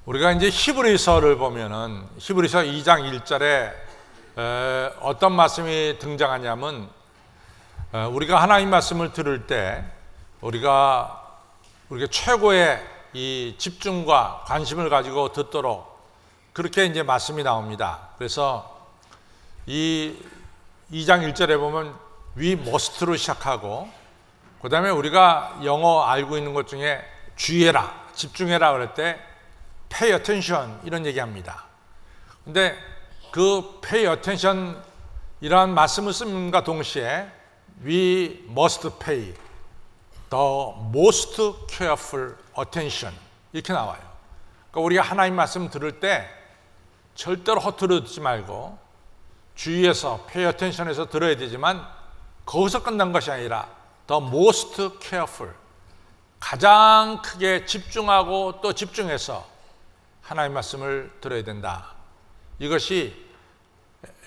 우리가 이제 히브리서를 보면은 히브리서 2장 1절에 어떤 말씀이 등장하냐면 우리가 하나님 말씀을 들을 때 우리가 최고의 이 집중과 관심을 가지고 듣도록 그렇게 이제 말씀이 나옵니다. 그래서 이 2장 1절에 보면 we must로 시작하고 그 다음에 우리가 영어 알고 있는 것 중에 주의해라, 집중해라 그럴 때 pay attention 이런 얘기합니다. 근데 그 pay attention 이러한 말씀을 쓰는과 동시에 we must pay the most careful attention 이렇게 나와요. 그러니까 우리가 하나님 말씀 들을 때 절대로 허투루 듣지 말고 주의해서 pay attention에서 들어야 되지만 거기서 끝난 것이 아니라 the most careful 가장 크게 집중하고 또 집중해서 하나님 말씀을 들어야 된다. 이것이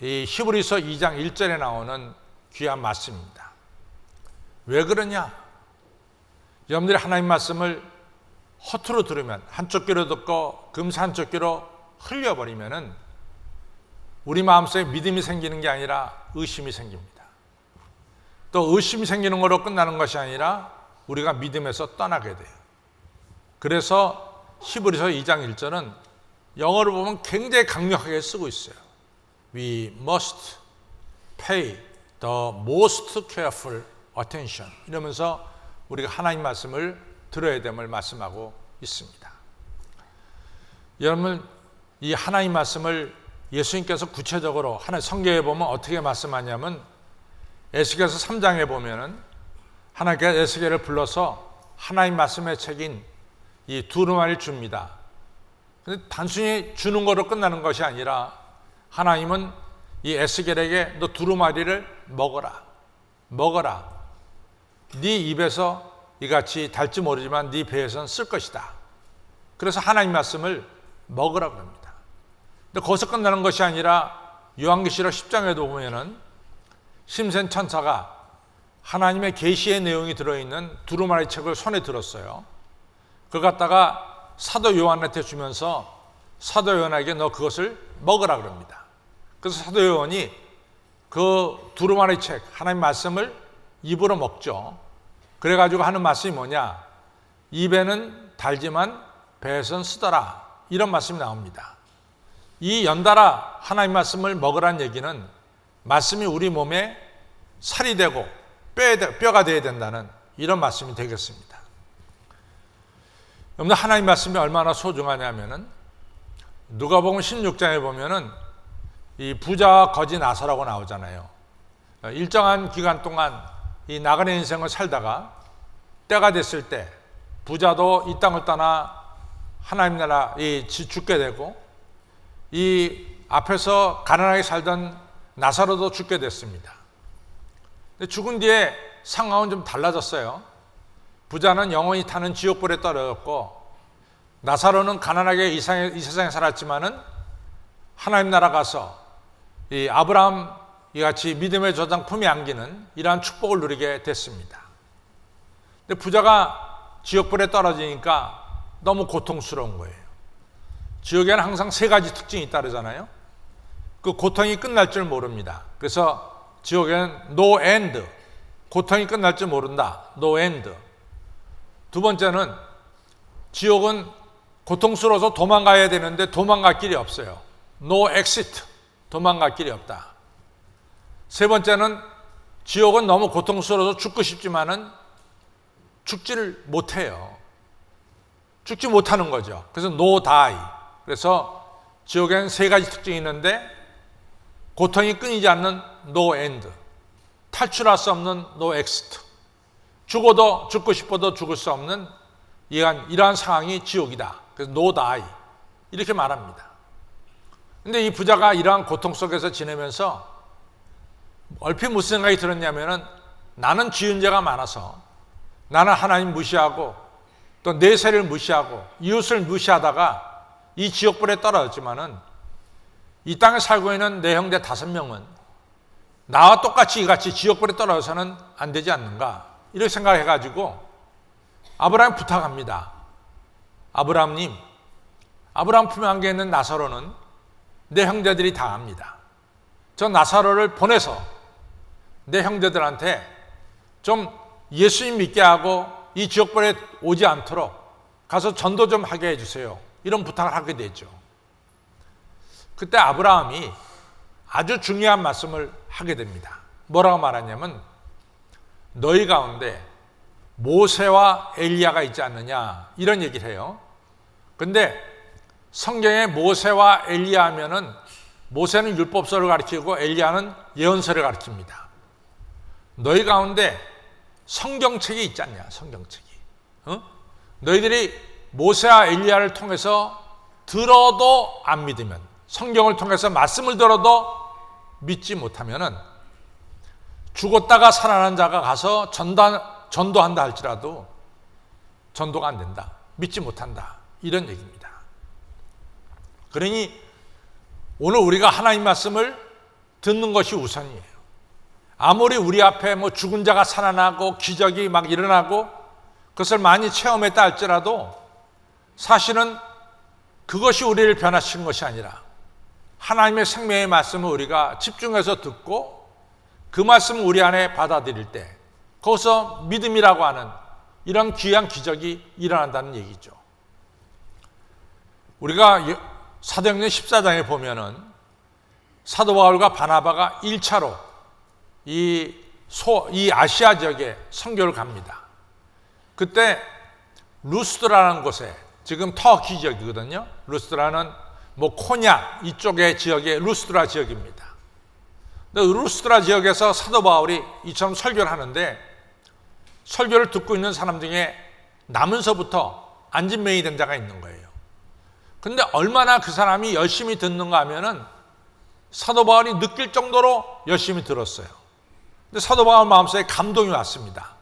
이 히브리서 2장 1절에 나오는 귀한 말씀입니다. 왜 그러냐? 여러분들이 하나님 말씀을 허투루 들으면 한쪽 귀로 듣고 금세 한쪽 귀로 흘려버리면은 우리 마음속에 믿음이 생기는 게 아니라 의심이 생깁니다. 또 의심이 생기는 거로 끝나는 것이 아니라 우리가 믿음에서 떠나게 돼요. 그래서 히브리서 2장 1절은 영어를 보면 굉장히 강력하게 쓰고 있어요. We must pay the most careful attention 이러면서 우리가 하나님 말씀을 들어야 됨을 말씀하고 있습니다. 여러분, 이 하나님 말씀을 예수님께서 구체적으로 하나님 성경에 보면 어떻게 말씀하냐면 에스겔서 3장에 보면은 하나님께서 에스겔을 불러서 하나님 말씀의 책인 이 두루마리를 줍니다. 근데 단순히 주는 거로 끝나는 것이 아니라 하나님은 이 에스겔에게 너 두루마리를 먹어라. 네 입에서 이같이 달지 모르지만 네 배에서는 쓸 것이다. 그래서 하나님 말씀을 먹으라고 합니다. 근데 거기서 끝나는 것이 아니라 요한계시록 10장에도 보면은 심센 천사가 하나님의 계시의 내용이 들어있는 두루마리 책을 손에 들었어요. 그걸 갖다가 사도 요한한테 주면서 사도 요한에게 너 그것을 먹으라 그럽니다. 그래서 사도 요한이 그 두루마리 책 하나님 말씀을 입으로 먹죠. 그래가지고 하는 말씀이 뭐냐? 입에는 달지만 배에서는 쓰더라. 이런 말씀이 나옵니다. 이 연달아 하나님 말씀을 먹으라는 얘기는 말씀이 우리 몸에 살이 되고 뼈가 되어야 된다는 이런 말씀이 되겠습니다. 여러분, 하나님 말씀이 얼마나 소중하냐면은 누가복음 16장에 보면은 이 부자와 거지 나사라고 나오잖아요. 일정한 기간 동안 이 나그네 인생을 살다가 때가 됐을 때 부자도 이 땅을 떠나 하나님 나라 죽게 되고 이 앞에서 가난하게 살던 나사로도 죽게 됐습니다. 근데 죽은 뒤에 상황은 좀 달라졌어요. 부자는 영원히 타는 지옥불에 떨어졌고 나사로는 가난하게 이 세상에 살았지만은 하나님 나라 가서 이 아브라함 이같이 믿음의 조상 품에 안기는 이러한 축복을 누리게 됐습니다. 근데 부자가 지옥불에 떨어지니까 너무 고통스러운 거예요. 지옥에는 항상 세 가지 특징이 있다잖아요. 그 고통이 끝날 줄 모릅니다. 그래서 지옥에는 no end, 고통이 끝날 줄 모른다. no end. 두 번째는 지옥은 고통스러워서 도망가야 되는데 도망갈 길이 없어요. no exit, 도망갈 길이 없다. 세 번째는 지옥은 너무 고통스러워서 죽고 싶지만은 죽지를 못해요. 죽지 못하는 거죠. 그래서 no die. 그래서 지옥에는 세 가지 특징이 있는데 고통이 끊이지 않는 no end, 탈출할 수 없는 no exit, 죽고 싶어도 죽을 수 없는 이러한 상황이 지옥이다. 그래서 no die 이렇게 말합니다. 근데 이 부자가 이러한 고통 속에서 지내면서 얼핏 무슨 생각이 들었냐면은 나는 지은 죄가 많아서 나는 하나님 무시하고 또 내 세를 무시하고 이웃을 무시하다가 이 지옥불에 떨어졌지만은 이 땅에 살고 있는 내 형제 5명은 나와 똑같이 이같이 지옥불에 떨어져서는 안 되지 않는가 이렇게 생각해가지고 아브라함 부탁합니다. 아브라함님, 아브라함 품 안에 있는 나사로는 내 형제들이 다 압니다. 저 나사로를 보내서 내 형제들한테 좀 예수님 믿게 하고 이 지옥불에 오지 않도록 가서 전도 좀 하게 해주세요. 이런 부탁을 하게 되죠. 그때 아브라함이 아주 중요한 말씀을 하게 됩니다. 뭐라고 말하냐면 너희 가운데 모세와 엘리야가 있지 않느냐 이런 얘기를 해요. 근데 성경에 모세와 엘리야 하면은 모세는 율법서를 가르치고 엘리야는 예언서를 가르칩니다. 너희 가운데 성경책이 있지 않냐, 성경책이. 너희들이 모세와 엘리야를 통해서 들어도 안 믿으면, 성경을 통해서 말씀을 들어도 믿지 못하면은 죽었다가 살아난 자가 가서 전도한다 할지라도 전도가 안 된다, 믿지 못한다, 이런 얘기입니다. 그러니 오늘 우리가 하나님 말씀을 듣는 것이 우선이에요. 아무리 우리 앞에 뭐 죽은 자가 살아나고 기적이 막 일어나고 그것을 많이 체험했다 할지라도 사실은 그것이 우리를 변화시킨 것이 아니라 하나님의 생명의 말씀을 우리가 집중해서 듣고 그 말씀을 우리 안에 받아들일 때 거기서 믿음이라고 하는 이런 귀한 기적이 일어난다는 얘기죠. 우리가 사도행전 14장에 보면은 사도 바울과 바나바가 1차로 이 아시아 지역에 선교를 갑니다. 그때 루스드라는 곳에, 지금 터키 지역이거든요. 루스드라는 뭐 코냐 이쪽의 지역의 루스드라 지역입니다. 근데 루스드라 지역에서 사도 바울이 이처럼 설교를 하는데 설교를 듣고 있는 사람 중에 남은서부터 안진뱅이 된 자가 있는 거예요. 근데 얼마나 그 사람이 열심히 듣는가 하면은 사도 바울이 느낄 정도로 열심히 들었어요. 근데 사도 바울 마음속에 감동이 왔습니다.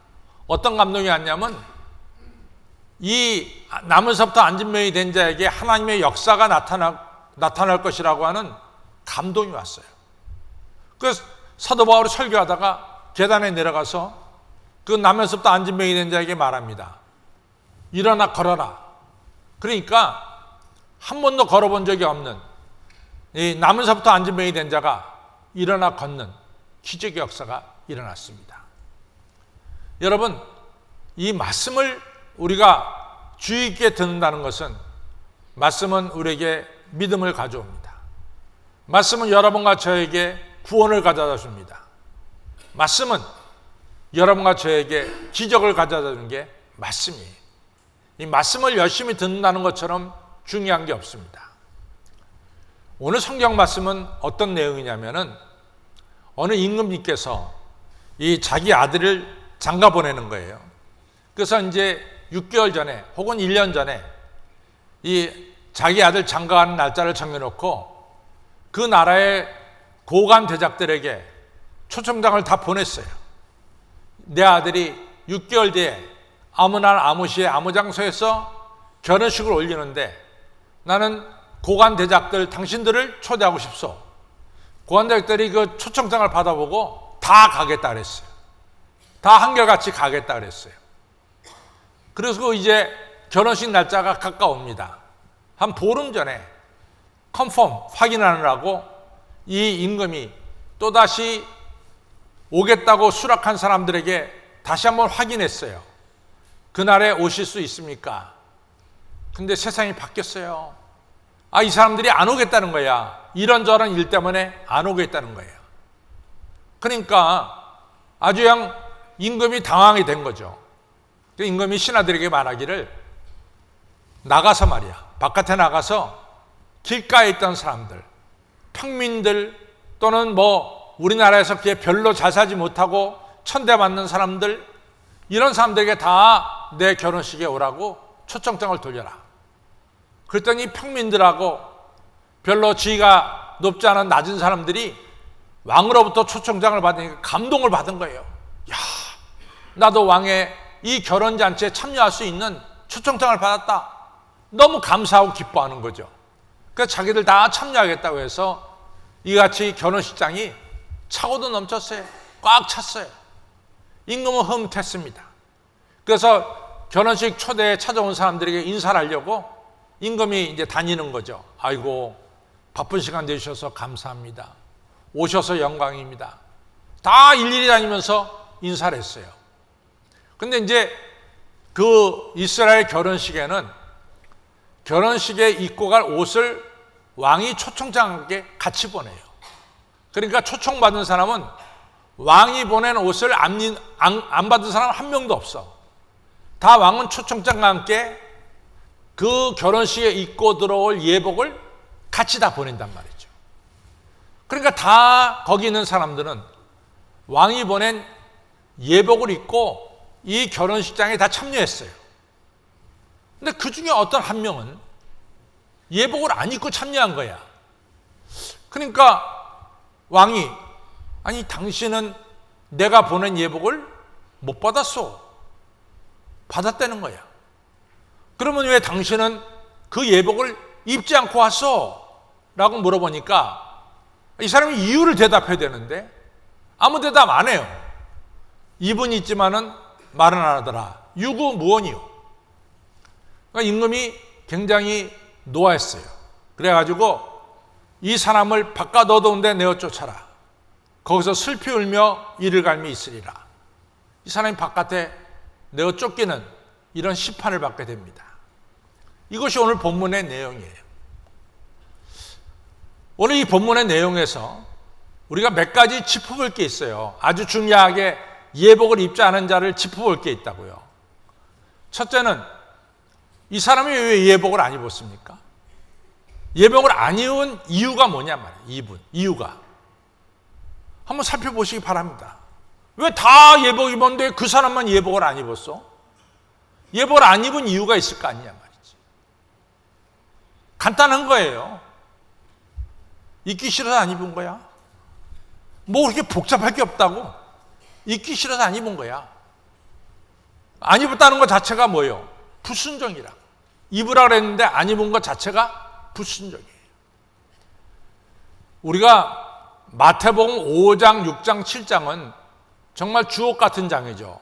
어떤 감동이 왔냐면 이 남은서부터 안진뱅이 된 자에게 하나님의 역사가 나타날 것이라고 하는 감동이 왔어요. 그래서 사도 바울이 설교하다가 계단에 내려가서 그 남은서부터 안진뱅이 된 자에게 말합니다. 일어나 걸어라. 그러니까 한 번도 걸어본 적이 없는 이 남은서부터 안진뱅이 된 자가 일어나 걷는 기적의 역사가 일어났습니다. 여러분, 이 말씀을 우리가 주의 있게 듣는다는 것은 말씀은 우리에게 믿음을 가져옵니다. 말씀은 여러분과 저에게 구원을 가져다 줍니다. 말씀은 여러분과 저에게 기적을 가져다 주는 게 말씀이에요. 이 말씀을 열심히 듣는다는 것처럼 중요한 게 없습니다. 오늘 성경 말씀은 어떤 내용이냐면은 어느 임금님께서 이 자기 아들을 장가 보내는 거예요. 그래서 이제 6개월 전에 혹은 1년 전에 이 자기 아들 장가하는 날짜를 정해놓고 그 나라의 고관 대작들에게 초청장을 다 보냈어요. 내 아들이 6개월 뒤에 아무 날 아무 시에 아무 장소에서 결혼식을 올리는데 나는 고관 대작들 당신들을 초대하고 싶소. 고관 대작들이 그 초청장을 받아보고 다 가겠다 그랬어요. 다 한결같이 가겠다 그랬어요. 그래서 이제 결혼식 날짜가 가까웁니다. 한 보름 전에 컨펌 확인하느라고 이 임금이 또다시 오겠다고 수락한 사람들에게 다시 한번 확인했어요. 그날에 오실 수 있습니까? 근데 세상이 바뀌었어요. 이 사람들이 안 오겠다는 거야. 이런저런 일 때문에 안 오겠다는 거예요. 그러니까 아주 그냥 임금이 당황이 된 거죠. 그 임금이 신하들에게 말하기를 나가서 말이야. 바깥에 나가서 길가에 있던 사람들, 평민들 또는 뭐 우리나라에서 그게 별로 잘 살지 못하고 천대받는 사람들, 이런 사람들에게 다 내 결혼식에 오라고 초청장을 돌려라. 그랬더니 평민들하고 별로 지위가 높지 않은 낮은 사람들이 왕으로부터 초청장을 받으니까 감동을 받은 거예요. 야, 나도 왕의 이 결혼잔치에 참여할 수 있는 초청장을 받았다. 너무 감사하고 기뻐하는 거죠. 그래서 자기들 다 참여하겠다고 해서 이같이 결혼식장이 차고도 넘쳤어요. 꽉 찼어요. 임금은 흐뭇했습니다. 그래서 결혼식 초대에 찾아온 사람들에게 인사를 하려고 임금이 이제 다니는 거죠. 아이고, 바쁜 시간 내주셔서 감사합니다. 오셔서 영광입니다. 다 일일이 다니면서 인사를 했어요. 근데 이제 그 이스라엘 결혼식에는 결혼식에 입고 갈 옷을 왕이 초청장에게 같이 보내요. 그러니까 초청받은 사람은 왕이 보낸 옷을 안 받은 사람 한 명도 없어. 다 왕은 초청장과 함께 그 결혼식에 입고 들어올 예복을 같이 다 보낸단 말이죠. 그러니까 다 거기 있는 사람들은 왕이 보낸 예복을 입고 이 결혼식장에 다 참여했어요. 근데 그 중에 어떤 한 명은 예복을 안 입고 참여한 거야. 그러니까 왕이, 아니 당신은 내가 보낸 예복을 못 받았어. 받았다는 거야. 그러면 왜 당신은 그 예복을 입지 않고 왔어? 라고 물어보니까 이 사람이 이유를 대답해야 되는데 아무 대답 안 해요. 입은 있지만은 말은 안 하더라. 유구무원이요. 그러니까 임금이 굉장히 노하했어요. 그래가지고 이 사람을 바깥 어두운 데 내어 쫓아라. 거기서 슬피 울며 이를 갈미 있으리라. 이 사람이 바깥에 내어 쫓기는 이런 심판을 받게 됩니다. 이것이 오늘 본문의 내용이에요. 오늘 이 본문의 내용에서 우리가 몇 가지 짚어볼 게 있어요. 아주 중요하게 예복을 입지 않은 자를 짚어볼 게 있다고요. 첫째는 이 사람이 왜 예복을 안 입었습니까? 예복을 안 입은 이유가 뭐냐 말이에요. 이유가. 한번 살펴보시기 바랍니다. 왜 다 예복 입었는데 그 사람만 예복을 안 입었어? 예복을 안 입은 이유가 있을 거 아니냐 말이지. 간단한 거예요. 입기 싫어서 안 입은 거야. 뭐 그렇게 복잡할 게 없다고. 입기 싫어서 안 입은 거야. 안 입었다는 것 자체가 뭐예요? 불순종이라. 입으라 그랬는데 안 입은 것 자체가 불순종이에요. 우리가 마태복음 5장, 6장, 7장은 정말 주옥 같은 장이죠.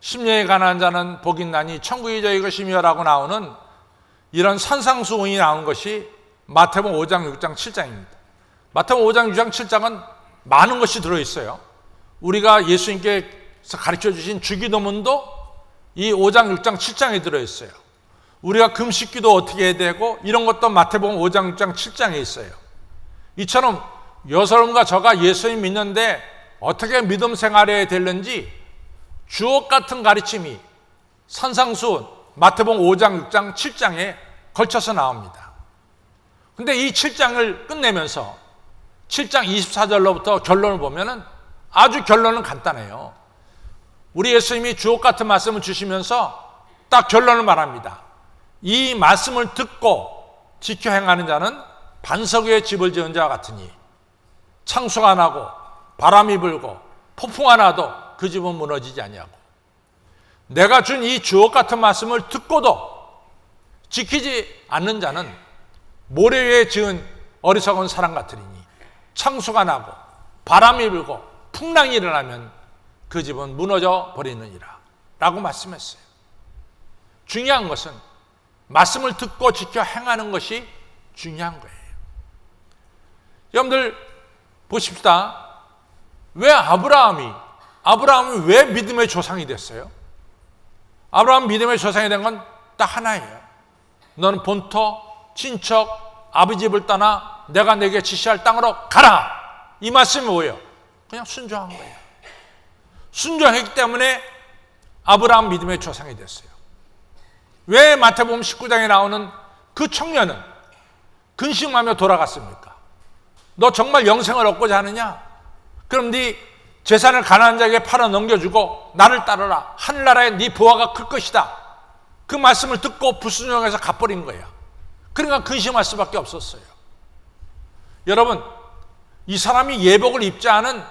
심령에 가난한 자는 복이 있나니 천국이 저희 것이며라고 나오는 이런 산상수훈이 나온 것이 마태복음 5장, 6장, 7장입니다. 마태복음 5장, 6장, 7장은 많은 것이 들어있어요. 우리가 예수님께서 가르쳐 주신 주기도문도 이 5장, 6장, 7장에 들어있어요. 우리가 금식기도 어떻게 해야 되고 이런 것도 마태복음 5장, 6장, 7장에 있어요. 이처럼 여러분과 저가 예수님 믿는데 어떻게 믿음 생활해야 되는지 주옥 같은 가르침이 산상수훈 마태복음 5장, 6장, 7장에 걸쳐서 나옵니다. 근데 이 7장을 끝내면서 7장 24절로부터 결론을 보면은 아주 결론은 간단해요. 우리 예수님이 주옥 같은 말씀을 주시면서 딱 결론을 말합니다. 이 말씀을 듣고 지켜 행하는 자는 반석 위에 집을 지은 자와 같으니 창수가 나고 바람이 불고 폭풍아 나도 그 집은 무너지지 아니하고 내가 준 이 주옥 같은 말씀을 듣고도 지키지 않는 자는 모래 위에 지은 어리석은 사람 같으리니 창수가 나고 바람이 불고 풍랑이 일어나면 그 집은 무너져 버리느니라 라고 말씀했어요. 중요한 것은 말씀을 듣고 지켜 행하는 것이 중요한 거예요. 여러분들 보십시다. 왜 아브라함이 왜 믿음의 조상이 됐어요? 아브라함 믿음의 조상이 된 건 딱 하나예요. 너는 본토, 친척, 아버지 집을 떠나 내가 내게 지시할 땅으로 가라. 이 말씀이 뭐예요? 그냥 순종한 거예요. 순종했기 때문에 아브라함 믿음의 조상이 됐어요. 왜 마태복음 19장에 나오는 그 청년은 근심하며 돌아갔습니까? 너 정말 영생을 얻고자 하느냐? 그럼 네 재산을 가난한 자에게 팔아 넘겨주고 나를 따르라. 하늘나라에 네 부하가 클 것이다. 그 말씀을 듣고 불순종해서 갚버린 거예요. 그러니까 근심할 수밖에 없었어요. 여러분, 이 사람이 예복을 입지 않은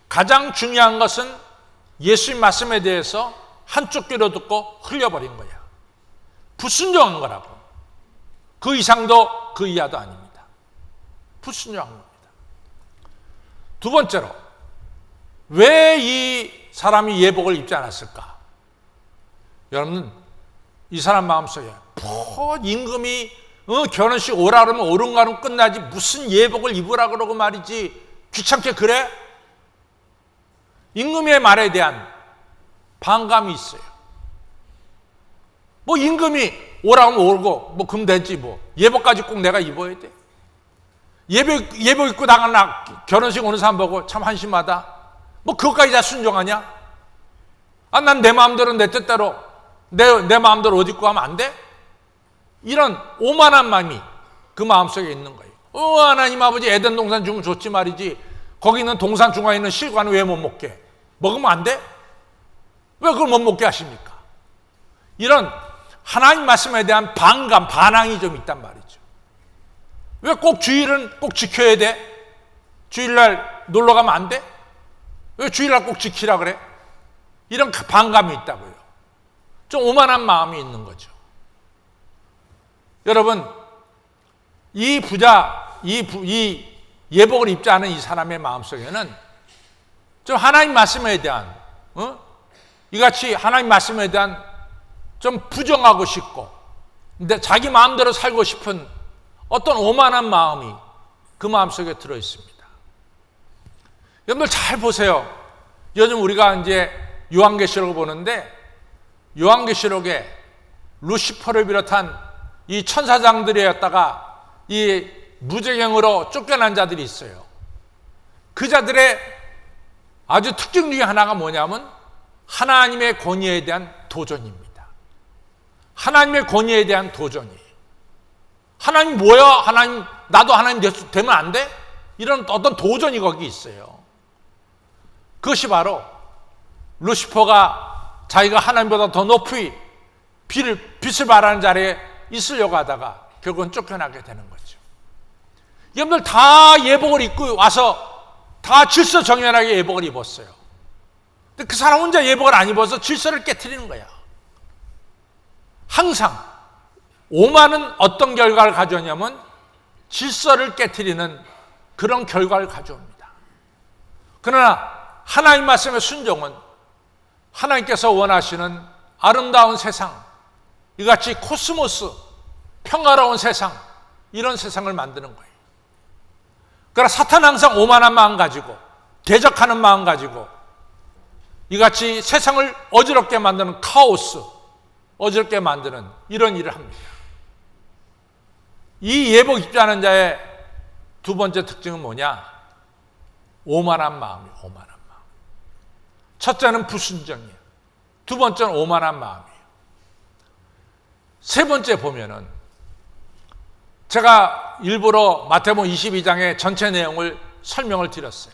가장 중요한 것은 예수님 말씀에 대해서 한쪽 귀로 듣고 흘려버린 거야. 불순종한 거라고. 그 이상도 그 이하도 아닙니다. 불순종한 겁니다. 두 번째로, 왜 이 사람이 예복을 입지 않았을까? 여러분, 이 사람 마음속에 임금이 결혼식 오라 그러면 오른 가면 끝나지 무슨 예복을 입으라 그러고 말이지 귀찮게 그래? 임금의 말에 대한 반감이 있어요. 뭐 임금이 오라 하면 오고 뭐 그럼 되지 뭐 예복까지 꼭 내가 입어야 돼? 예복 입고 나가나 결혼식 오는 사람 보고 참 한심하다. 뭐 그것까지 다 순종하냐? 난 내 마음대로 내 뜻대로 내 마음대로 옷 입고 하면 안 돼? 이런 오만한 마음이 그 마음속에 있는 거예요. 하나님 아버지 에덴 동산 주면 좋지 말이지 거기 있는 동산 중앙에 있는 실과는 왜 못 먹게? 먹으면 안 돼? 왜 그걸 못 먹게 하십니까? 이런 하나님 말씀에 대한 반감, 반항이 좀 있단 말이죠. 왜 꼭 주일은 꼭 지켜야 돼? 주일날 놀러 가면 안 돼? 왜 주일날 꼭 지키라 그래? 이런 반감이 있다고요. 좀 오만한 마음이 있는 거죠. 여러분, 이 부자, 이 예복을 입지 않은 이 사람의 마음속에는 좀 하나님 말씀에 대한, 이같이 하나님 말씀에 대한 좀 부정하고 싶고, 근데 자기 마음대로 살고 싶은 어떤 오만한 마음이 그 마음속에 들어 있습니다. 여러분들 잘 보세요. 요즘 우리가 이제 요한계시록을 보는데, 요한계시록에 루시퍼를 비롯한 이 천사장들이었다가 이 무저갱으로 쫓겨난 자들이 있어요. 그 자들의 아주 특징 중에 하나가 뭐냐면 하나님의 권위에 대한 도전입니다. 하나님의 권위에 대한 도전이. 하나님 뭐야? 하나님 나도 하나님 되면 안 돼? 이런 어떤 도전이 거기 있어요. 그것이 바로 루시퍼가 자기가 하나님보다 더 높이 빛을 발하는 자리에 있으려고 하다가 결국은 쫓겨나게 되는 거죠. 여러분들 다 예복을 입고 와서 다 질서정연하게 예복을 입었어요. 근데 그 사람 혼자 예복을 안 입어서 질서를 깨트리는 거야. 항상 오만은 어떤 결과를 가져오냐면 질서를 깨트리는 그런 결과를 가져옵니다. 그러나 하나님 말씀의 순종은 하나님께서 원하시는 아름다운 세상, 이같이 코스모스, 평화로운 세상, 이런 세상을 만드는 거예요. 그러나 사탄은 항상 오만한 마음 가지고 대적하는 마음 가지고 이같이 세상을 어지럽게 만드는 카오스, 어지럽게 만드는 이런 일을 합니다. 이 예복 입지 않은 자의 두 번째 특징은 뭐냐? 오만한 마음이에요. 오만한 마음. 첫째는 불순종이에요. 두 번째는 오만한 마음이에요. 세 번째 보면은 제가 일부러 마태복음 22장의 전체 내용을 설명을 드렸어요.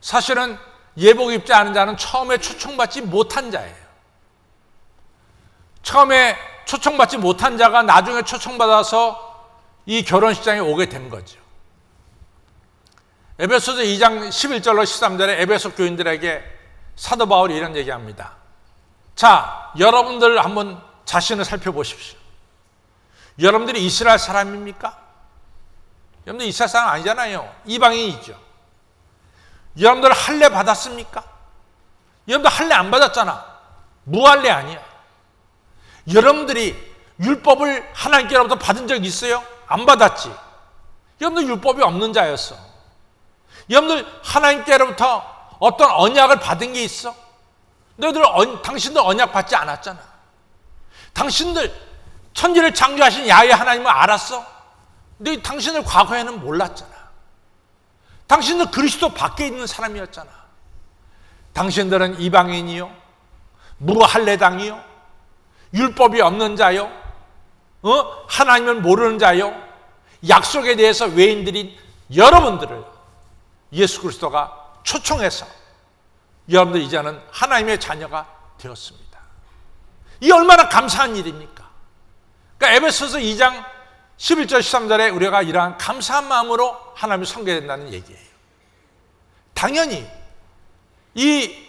사실은 예복 입지 않은 자는 처음에 초청받지 못한 자예요. 처음에 초청받지 못한 자가 나중에 초청받아서 이 결혼식장에 오게 된 거죠. 에베소서 2장 11절로 13절에 에베소 교인들에게 사도 바울이 이런 얘기합니다. 자, 여러분들 한번 자신을 살펴보십시오. 여러분들이 이스라엘 사람입니까? 여러분들 이스라엘 사람 아니잖아요. 이방인이죠. 여러분들 할례 받았습니까? 여러분들 할례 안 받았잖아. 무할례 아니야. 여러분들이 율법을 하나님께로부터 받은 적 있어요? 안 받았지. 여러분들 율법이 없는 자였어. 여러분들 하나님께로부터 어떤 언약을 받은 게 있어? 당신들 언약 받지 않았잖아. 당신들 천지를 창조하신 야훼 하나님을 알았어? 근데 당신들 과거에는 몰랐잖아. 당신들 그리스도 밖에 있는 사람이었잖아. 당신들은 이방인이요, 무할례당이요, 율법이 없는 자요, 하나님을 모르는 자요, 약속에 대해서 외인들인 여러분들을 예수 그리스도가 초청해서 여러분들 이제는 하나님의 자녀가 되었습니다. 이 얼마나 감사한 일입니까? 그러니까 에베소서 2장 11절 13절에 우리가 이러한 감사한 마음으로 하나님을 섬겨야 된다는 얘기예요. 당연히 이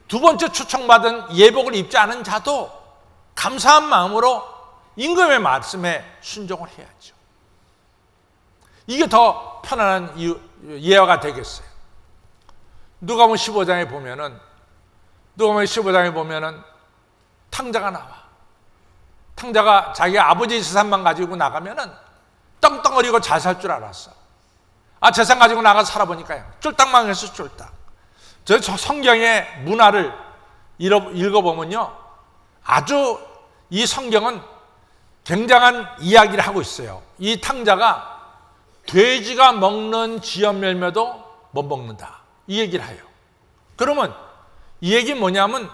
두 번째 초청받은 예복을 입지 않은 자도 감사한 마음으로 임금의 말씀에 순종을 해야죠. 이게 더 편안한 예화가 되겠어요. 누가복음 15장에 보면은 탕자가 나와. 탕자가 자기 아버지 재산만 가지고 나가면은 떵떵거리고 잘 살 줄 알았어. 재산 가지고 나가 살아보니까요, 쫄딱 망했어, 쫄딱. 저 성경의 문화를 읽어보면요, 아주 이 성경은 굉장한 이야기를 하고 있어요. 이 탕자가 돼지가 먹는 지연 열매도 못 먹는다, 이 얘기를 해요. 그러면 이 얘기는 뭐냐면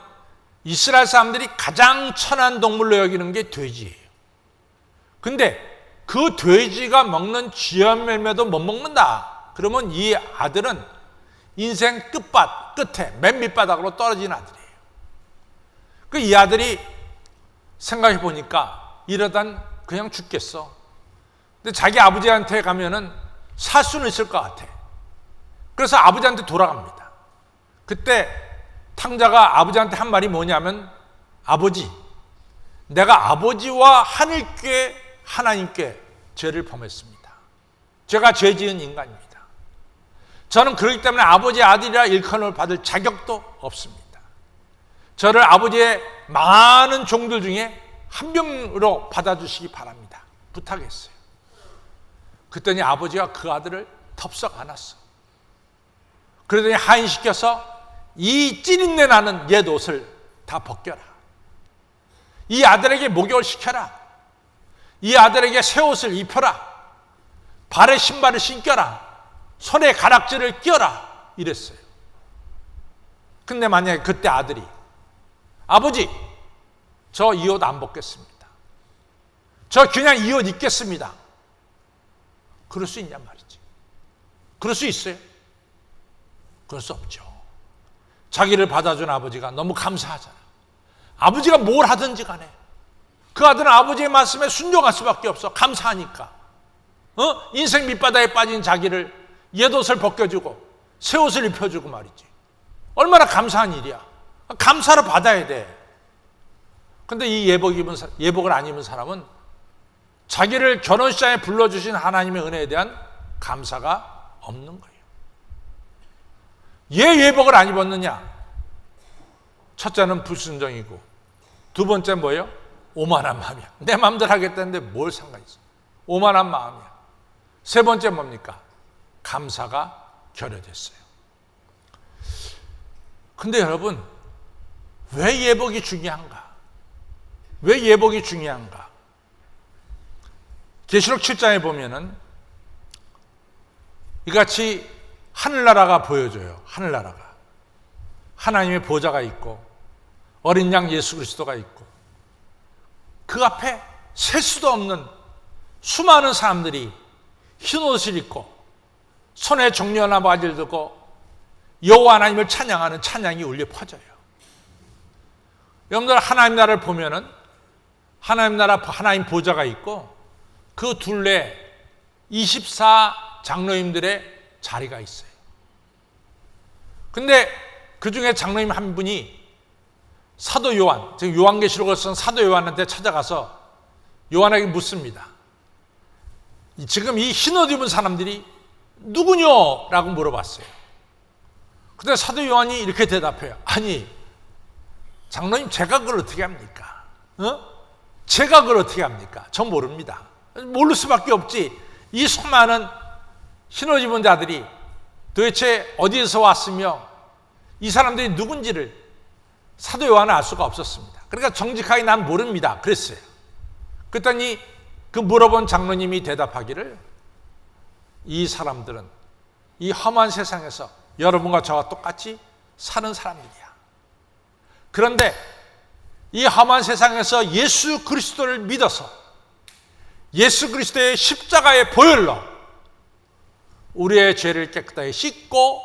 이스라엘 사람들이 가장 천한 동물로 여기는 게 돼지예요. 근데 그 돼지가 먹는 지연 열매도 못 먹는다. 그러면 이 아들은 인생 끝에 맨 밑바닥으로 떨어진 아들이에요. 이 아들이 생각해 보니까 이러단 그냥 죽겠어. 근데 자기 아버지한테 가면은 살 수는 있을 것 같아. 그래서 아버지한테 돌아갑니다. 그때 탕자가 아버지한테 한 말이 뭐냐면, 아버지, 내가 아버지와 하나님께 죄를 범했습니다. 제가 죄 지은 인간입니다. 저는 그렇기 때문에 아버지의 아들이라 일컬음을 받을 자격도 없습니다. 저를 아버지의 많은 종들 중에 한 명으로 받아주시기 바랍니다. 부탁했어요. 그랬더니 아버지가 그 아들을 덥석 안았어. 그러더니 하인시켜서 이 찌린내 나는 옛 옷을 다 벗겨라. 이 아들에게 목욕을 시켜라. 이 아들에게 새 옷을 입혀라. 발에 신발을 신겨라. 손에 가락지를 끼워라. 이랬어요. 근데 만약에 그때 아들이, 아버지, 저 이 옷 안 벗겠습니다. 저 그냥 이 옷 입겠습니다. 그럴 수 있냔 말이지. 그럴 수 있어요? 그럴 수 없죠. 자기를 받아준 아버지가 너무 감사하잖아. 아버지가 뭘 하든지 간에 그 아들은 아버지의 말씀에 순종할 수밖에 없어. 감사하니까. 인생 밑바닥에 빠진 자기를 옛옷을 벗겨주고 새 옷을 입혀주고 말이지. 얼마나 감사한 일이야. 감사를 받아야 돼. 근데 이 예복을 안 입은 사람은 자기를 결혼식장에 불러주신 하나님의 은혜에 대한 감사가 없는 거예요. 왜 예복을 안 입었느냐? 첫째는 불순종이고, 두 번째 뭐예요? 오만한 마음이야. 내 마음대로 하겠다는데 뭘 상관이 있어. 오만한 마음이야. 세 번째 뭡니까? 감사가 결여됐어요. 근데 여러분, 왜 예복이 중요한가? 왜 예복이 중요한가? 계시록 7장에 보면은 이같이 하늘나라가 보여줘요. 하늘나라가. 하나님의 보좌가 있고 어린 양 예수 그리스도가 있고 그 앞에 셀 수도 없는 수많은 사람들이 흰 옷을 입고 손에 종려나 바지를 들고 여호와 하나님을 찬양하는 찬양이 울려 퍼져요. 여러분들 하나님 나라를 보면은 하나님 나라 하나님 보좌가 있고 그 둘레 24 장로님들의 자리가 있어요. 근데 그 중에 장로님 한 분이 사도 요한, 즉 요한계시록을 쓴 사도 요한한테 찾아가서 요한에게 묻습니다. 지금 이 흰옷 입은 사람들이 누구뇨? 라고 물어봤어요. 근데 사도 요한이 이렇게 대답해요. 아니, 장로님, 제가 그걸 어떻게 합니까? 제가 그걸 어떻게 합니까? 전 모릅니다. 모를 수밖에 없지. 이 수많은 흰옷 입은 자들이 도대체 어디에서 왔으며 이 사람들이 누군지를 사도 요한은 알 수가 없었습니다. 그러니까 정직하게 난 모릅니다. 그랬어요. 그랬더니 그 물어본 장로님이 대답하기를, 이 사람들은 이 험한 세상에서 여러분과 저와 똑같이 사는 사람들이야. 그런데 이 험한 세상에서 예수 그리스도를 믿어서 예수 그리스도의 십자가의 보혈로 우리의 죄를 깨끗하게 씻고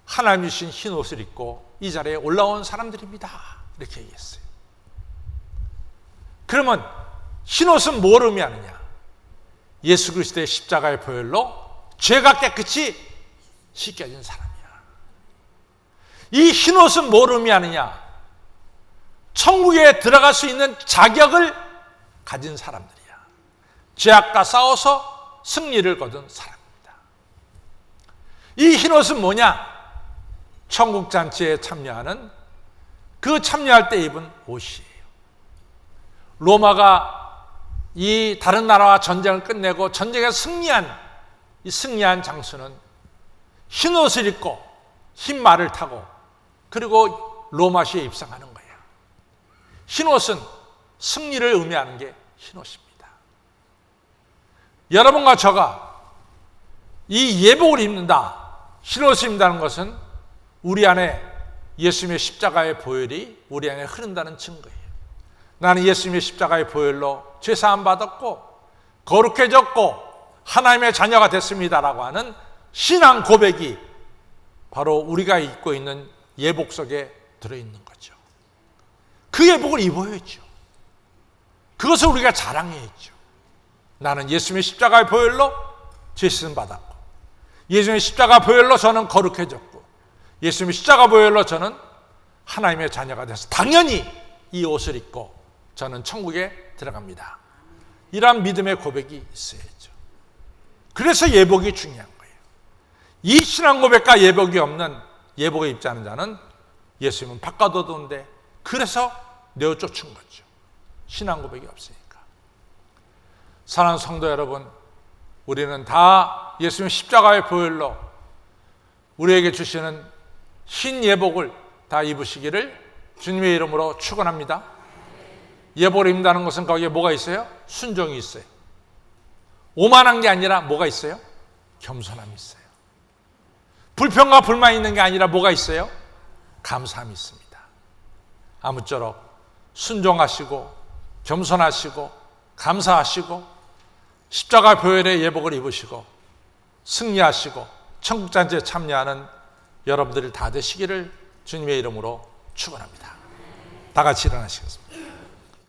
하나님 주신 흰 옷을 입고 이 자리에 올라온 사람들입니다. 이렇게 얘기했어요. 그러면 흰 옷은 뭘 의미하느냐? 예수 그리스도의 십자가의 보혈로 죄가 깨끗이 씻겨진 사람이야. 이 흰 옷은 뭘 의미하느냐? 천국에 들어갈 수 있는 자격을 가진 사람들이야. 죄악과 싸워서 승리를 거둔 사람입니다. 이 흰 옷은 뭐냐? 천국 잔치에 참여하는 그 참여할 때 입은 옷이에요. 로마가 이 다른 나라와 전쟁을 끝내고 전쟁에 승리한 장수는 흰 옷을 입고 흰 말을 타고 그리고 로마시에 입성하는 거예요. 흰 옷은 승리를 의미하는 게 흰 옷입니다. 여러분과 저가 이 예복을 입는다, 흰 옷을 입는다는 것은 우리 안에 예수님의 십자가의 보혈이 우리 안에 흐른다는 증거예요. 나는 예수님의 십자가의 보혈로 죄사함 받았고 거룩해졌고 하나님의 자녀가 됐습니다라고 하는 신앙 고백이 바로 우리가 입고 있는 예복 속에 들어있는 거죠. 그 예복을 입어야죠. 그것을 우리가 자랑해야죠. 나는 예수님의 십자가의 보혈로 죄시름 받았고 예수님의 십자가 보혈로 저는 거룩해졌고 예수님의 십자가 보혈로 저는 하나님의 자녀가 돼서 당연히 이 옷을 입고 저는 천국에 들어갑니다. 이러한 믿음의 고백이 있어야죠. 그래서 예복이 중요한 거예요. 이 신앙 고백과 예복이 없는 예복을 입지 않은 자는 예수님은 바꿔둬도인데 그래서 내어 쫓은 거죠. 신앙 고백이 없으니까. 사랑하는 성도 여러분, 우리는 다 예수님 십자가의 보혈로 우리에게 주시는 흰 예복을 다 입으시기를 주님의 이름으로 축원합니다. 예복을 입는다는 것은 거기에 뭐가 있어요? 순종이 있어요. 오만한 게 아니라 뭐가 있어요? 겸손함이 있어요. 불평과 불만이 있는 게 아니라 뭐가 있어요? 감사함이 있습니다. 아무쪼록 순종하시고 겸손하시고 감사하시고 십자가 보혈의 예복을 입으시고 승리하시고 천국잔치에 참여하는 여러분들이 다 되시기를 주님의 이름으로 축원합니다. 다 같이 일어나시겠습니다.